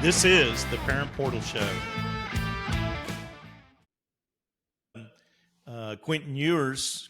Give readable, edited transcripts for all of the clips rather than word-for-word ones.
This is the Parent Portal Show. Quinn Ewers,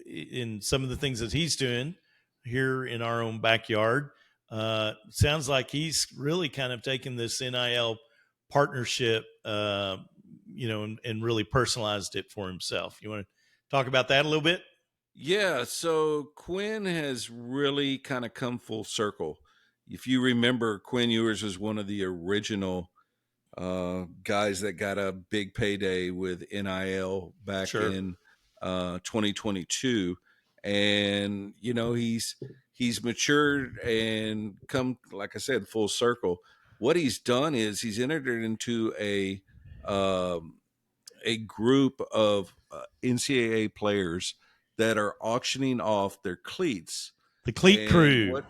in some of the things that he's doing here in our own backyard, sounds like he's really kind of taken this NIL partnership, and really personalized it for himself. You want to talk about that a little bit? Yeah, so Quinn has really kind of come full circle. If you remember, Quinn Ewers was one of the original guys that got a big payday with NIL back Sure. in 2022, and he's matured and come, like I said, full circle. What he's done is he's entered into a group of NCAA players that are auctioning off their cleats. The Cleat crew.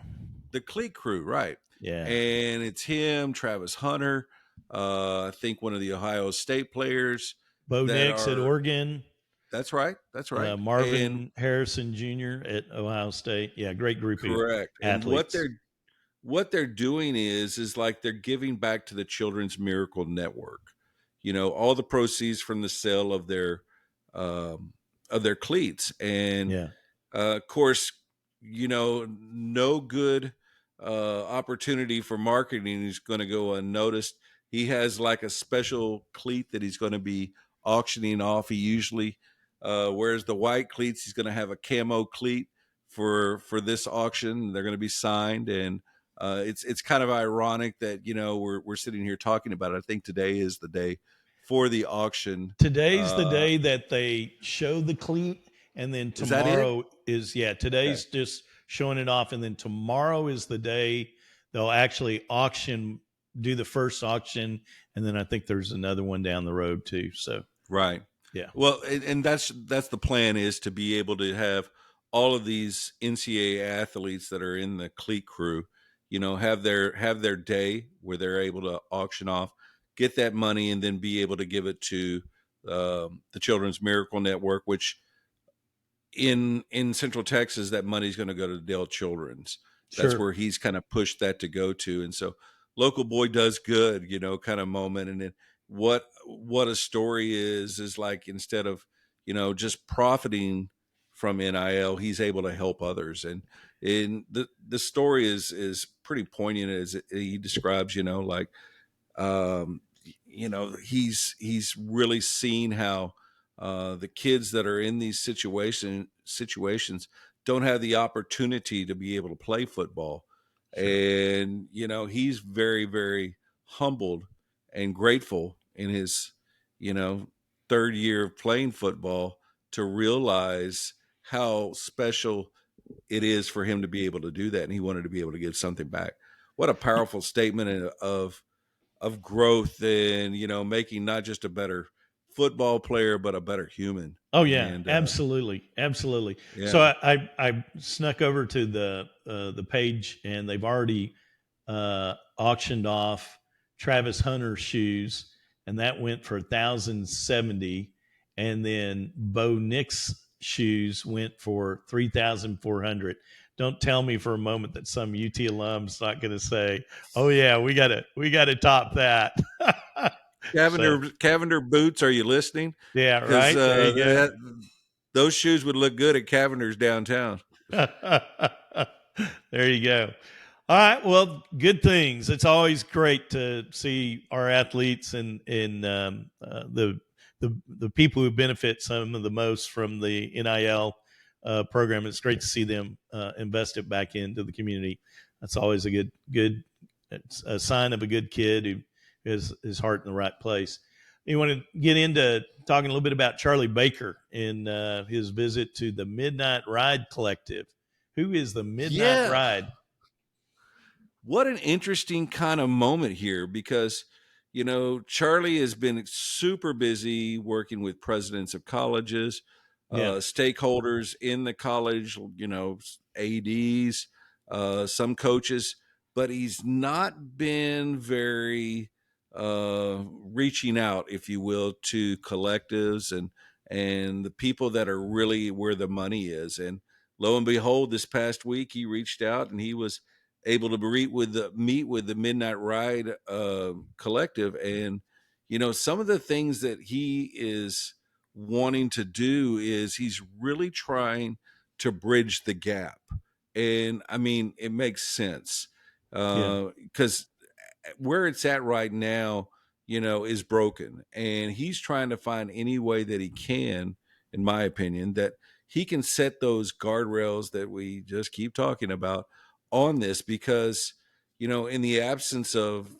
The Cleat crew, right? Yeah. And it's him, Travis Hunter, I think one of the Ohio State players. Bo Nix at Oregon. That's right. Marvin Harrison Jr. at Ohio State. Yeah, great group of athletes. And what they're doing is like they're giving back to the Children's Miracle Network. All the proceeds from the sale of their cleats, and of course, no good opportunity for marketing is going to go unnoticed. He has like a special cleat that he's going to be auctioning off. He usually wears the white cleats. He's going to have a camo cleat for this auction. They're going to be signed, and it's kind of ironic that we're sitting here talking about it. I think today is the day for the auction. Today's the day that they show the cleat, and then tomorrow is today's okay. Just showing it off, and then tomorrow is the day they'll actually do the first auction, and then I think there's another one down the road too. So right, yeah. Well, and that's the plan, is to be able to have all of these NCAA athletes that are in the Cleat crew, have their day where they're able to auction off, get that money, and then be able to give it to the Children's Miracle Network, which in Central Texas, that money is going to go to Dale Children's. That's where he's kind of pushed that to go to. And so local boy does good, kind of moment. And then what a story is like, instead of, just profiting from NIL, he's able to help others. And the story is pretty poignant, as he describes, he's really seen how the kids that are in these situations don't have the opportunity to be able to play football. Sure. And, he's very, very humbled and grateful in his, third year of playing football to realize how special it is for him to be able to do that. And he wanted to be able to give something back. What a powerful statement of growth, and, making not just a better football player, but a better human. Oh yeah, and, absolutely. Yeah. So I snuck over to the page, and they've already auctioned off Travis Hunter's shoes, and that went for $1,070, and then Bo Nix shoes went for $3,400. Don't tell me for a moment that some UT alum's not going to say, "Oh yeah, we got to top that." Cavender boots, are you listening? Yeah, right. Those shoes would look good at Cavender's downtown. There you go. All right. Well, good things. It's always great to see our athletes and the people who benefit some of the most from the NIL program. It's great to see them invest it back into the community. That's always a good a sign of a good kid who has his heart in the right place. You want to get into talking a little bit about Charlie Baker and his visit to the Midnight Ride Collective. Who is the Midnight Ride? What an interesting kind of moment here, because, Charlie has been super busy working with presidents of colleges, stakeholders in the college, ADs, some coaches, but he's not been very reaching out, if you will, to collectives and the people that are really where the money is. And lo and behold, this past week he reached out, and he was able to meet with the Midnight Ride collective, and some of the things that he is wanting to do is he's really trying to bridge the gap, and I mean it makes sense Yeah. because where it's at right now, is broken. And he's trying to find any way that he can, in my opinion, that he can set those guardrails that we just keep talking about on this, because, in the absence of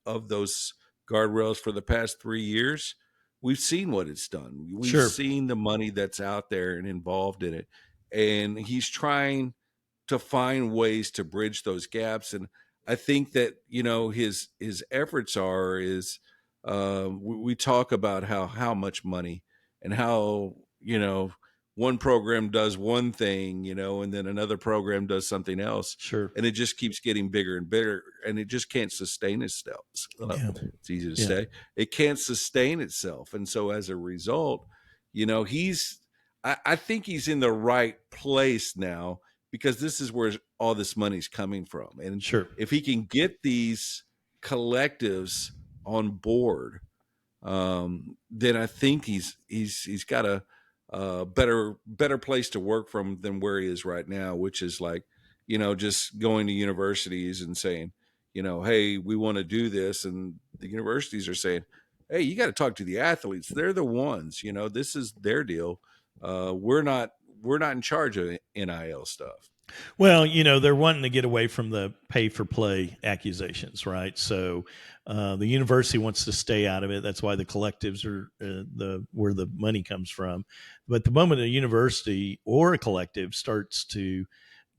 those guardrails for the past 3 years, we've seen what it's done. We've Sure. seen the money that's out there and involved in it. And he's trying to find ways to bridge those gaps. And I think that his efforts are is we talk about how much money and how one program does one thing, and then another program does something else, Sure. and it just keeps getting bigger and bigger, and it just can't sustain itself. Yeah. It's easy to Yeah. say. It can't sustain itself, and so as a result, he's. I think he's in the right place now, because this is where all this money's coming from. And Sure. if he can get these collectives on board, then I think he's got a better place to work from than where he is right now, which is like, just going to universities and saying, hey, we want to do this, and the universities are saying, hey, you got to talk to the athletes. They're the ones, this is their deal. We're not in charge of NIL stuff. Well, they're wanting to get away from the pay for play accusations, right? So the university wants to stay out of it. That's why the collectives are where the money comes from. But the moment a university or a collective starts to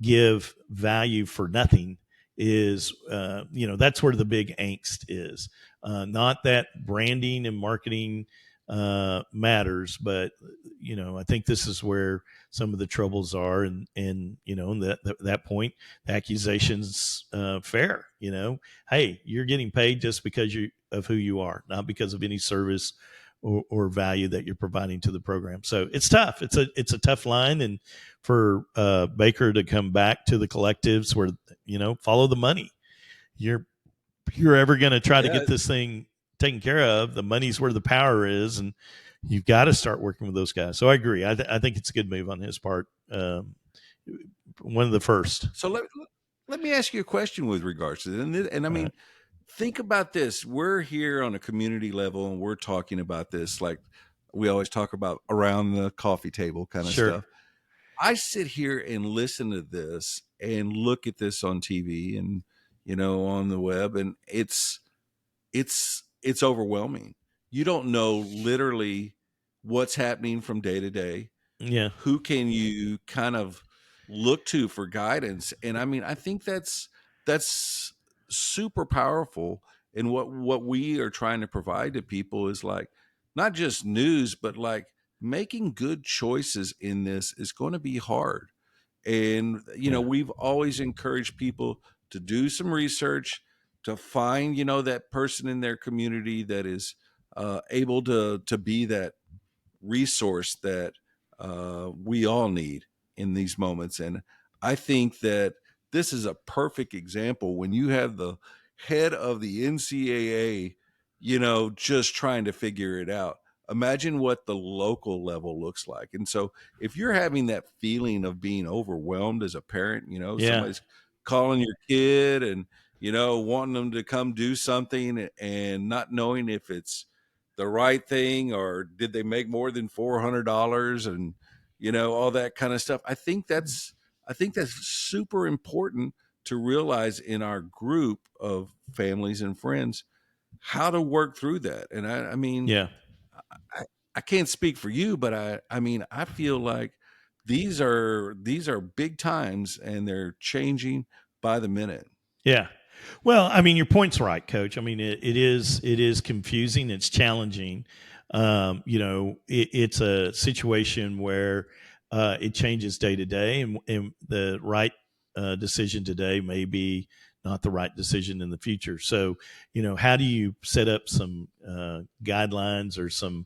give value for nothing is that's where the big angst is. Not that branding and marketing matters, but I think this is where some of the troubles are, and that point, the accusations fair. Hey, you're getting paid just because of who you are, not because of any service or value that you're providing to the program. So it's tough. It's a tough line, and for Baker to come back to the collectives where follow the money. You're ever going to try to Yeah. get this thing taken care of, the money's where the power is, and you've got to start working with those guys. So I agree. I think it's a good move on his part. One of the first. So let me ask you a question with regards to it. And I All mean, right. think about this. We're here on a community level, and we're talking about this like we always talk about around the coffee table kind of Sure. stuff. I sit here and listen to this and look at this on TV and on the web, and it's overwhelming. You don't know literally what's happening from day to day. Yeah. Who can you kind of look to for guidance? And I mean, I think that's super powerful. And what we are trying to provide to people is like not just news, but like making good choices in this is going to be hard. And Yeah. we've always encouraged people to do some research, to find that person in their community that is able to be that resource that we all need in these moments. And I think that this is a perfect example when you have the head of the NCAA, just trying to figure it out. Imagine what the local level looks like. And so if you're having that feeling of being overwhelmed as a parent, Yeah. somebody's calling your kid and, wanting them to come do something and not knowing if it's the right thing or did they make more than $400 and all that kind of stuff. I think that's super important to realize in our group of families and friends how to work through that. And I mean, Yeah. I, I can't speak for you, but I mean, I feel like these are big times and they're changing by the minute. Yeah. Well, I mean, your point's right, Coach. I mean, it is confusing. It's challenging. It's a situation where it changes day to day, and the right decision today may be not the right decision in the future. So, how do you set up some guidelines or some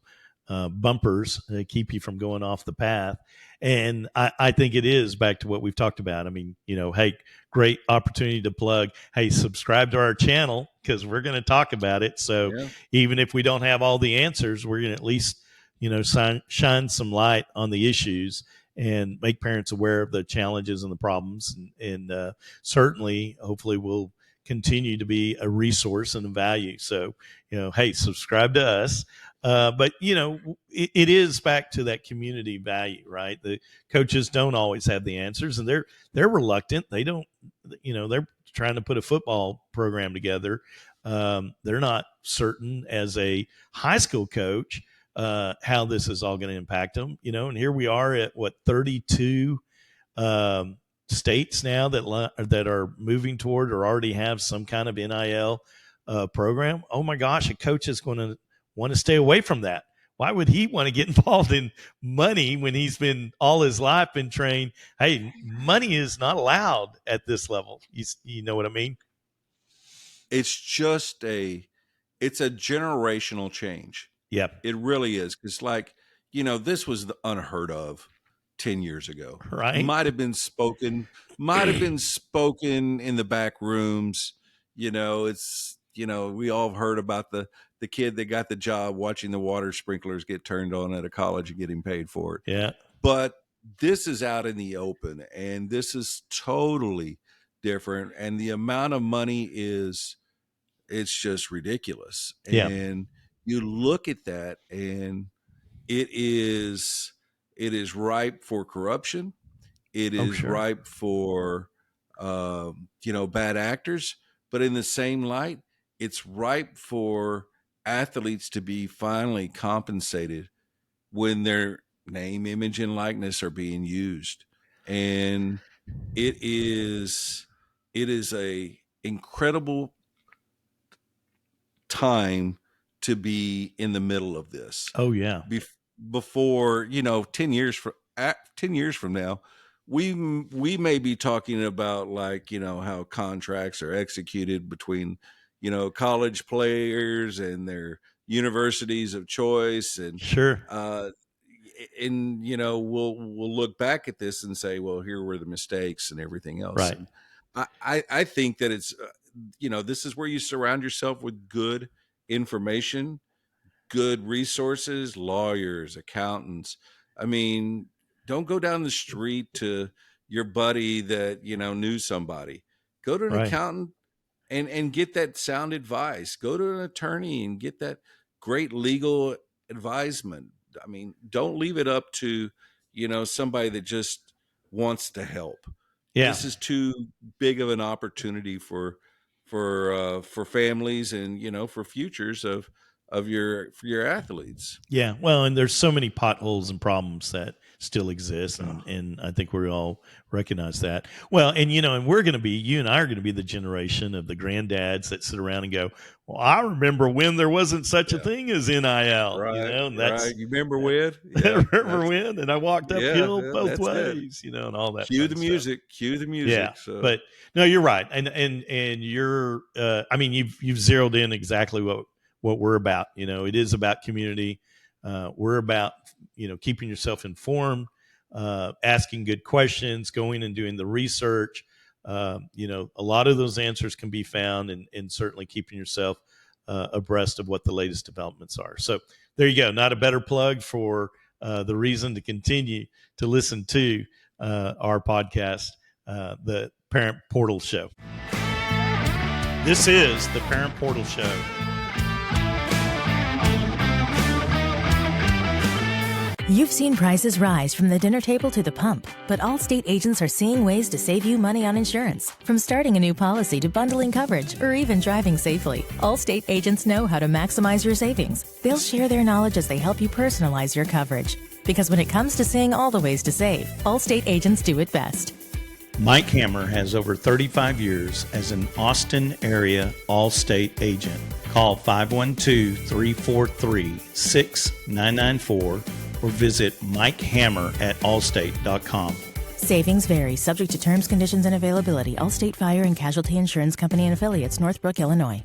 bumpers that keep you from going off the path. And I think it is back to what we've talked about. I mean, hey, great opportunity to plug. Hey, subscribe to our channel because we're going to talk about it. So Yeah. even if we don't have all the answers, we're going to at least, shine some light on the issues and make parents aware of the challenges and the problems. And certainly, hopefully, we'll continue to be a resource and a value. So, hey, subscribe to us. But it is back to that community value, right? The coaches don't always have the answers, and they're reluctant. They don't, they're trying to put a football program together. They're not certain as a high school coach how this is all going to impact them, and here we are at 32 states now that are moving toward or already have some kind of NIL program. Oh my gosh, a coach is going to want to stay away from that. Why would he want to get involved in money when he's been all his life been trained? Hey, money is not allowed at this level. You know what I mean? It's just it's a generational change. Yep. It really is. Because this was unheard of 10 years ago. Right. Might have been spoken in the back rooms. It's, we all have heard about the kid that got the job watching the water sprinklers get turned on at a college and getting paid for it. Yeah. But this is out in the open, and this is totally different. And the amount of money it's just ridiculous. Yeah. And you look at that, and it is ripe for corruption. It is sure. ripe for bad actors, but in the same light, it's ripe for athletes to be finally compensated when their name, image, and likeness are being used. And it is a incredible time to be in the middle of this. Oh yeah. Before 10 years from now, we may be talking about how contracts are executed between college players and their universities of choice, and sure. And we'll look back at this and say, well, here were the mistakes and everything else. Right. And I think that it's this is where you surround yourself with good information, good resources, lawyers, accountants. I mean, don't go down the street to your buddy that knew somebody. Go to an accountant and get that sound advice. Go to an attorney and get that great legal advisement. I mean, don't leave it up to somebody that just wants to help. Yeah. This is too big of an opportunity for families and for futures of your athletes. Yeah. Well, and there's so many potholes and problems that still exist. And I think we all recognize that. Well, and you and you and I are going to be the generation of the granddads that sit around and go, well, I remember when there wasn't such a thing as NIL. Right. And that's, right. You remember when? Yeah, remember when? And I walked uphill both ways, and all that. Cue the music. Yeah. So. But no, you're right. And you're, I mean, you've zeroed in exactly what we're about. It is about community. We're about, keeping yourself informed, asking good questions, going and doing the research. A lot of those answers can be found, and certainly keeping yourself abreast of what the latest developments are. So there you go. Not a better plug for the reason to continue to listen to our podcast, the Parent Portal Show. This is the Parent Portal Show. You've seen prices rise from the dinner table to the pump, but Allstate agents are seeing ways to save you money on insurance. From starting a new policy to bundling coverage or even driving safely, Allstate agents know how to maximize your savings. They'll share their knowledge as they help you personalize your coverage. Because when it comes to seeing all the ways to save, Allstate agents do it best. Mike Hammer has over 35 years as an Austin area Allstate agent. Call 512-343-6994 or visit MikeHammer@allstate.com. Savings vary, subject to terms, conditions, and availability. Allstate Fire and Casualty Insurance Company and Affiliates, Northbrook, Illinois.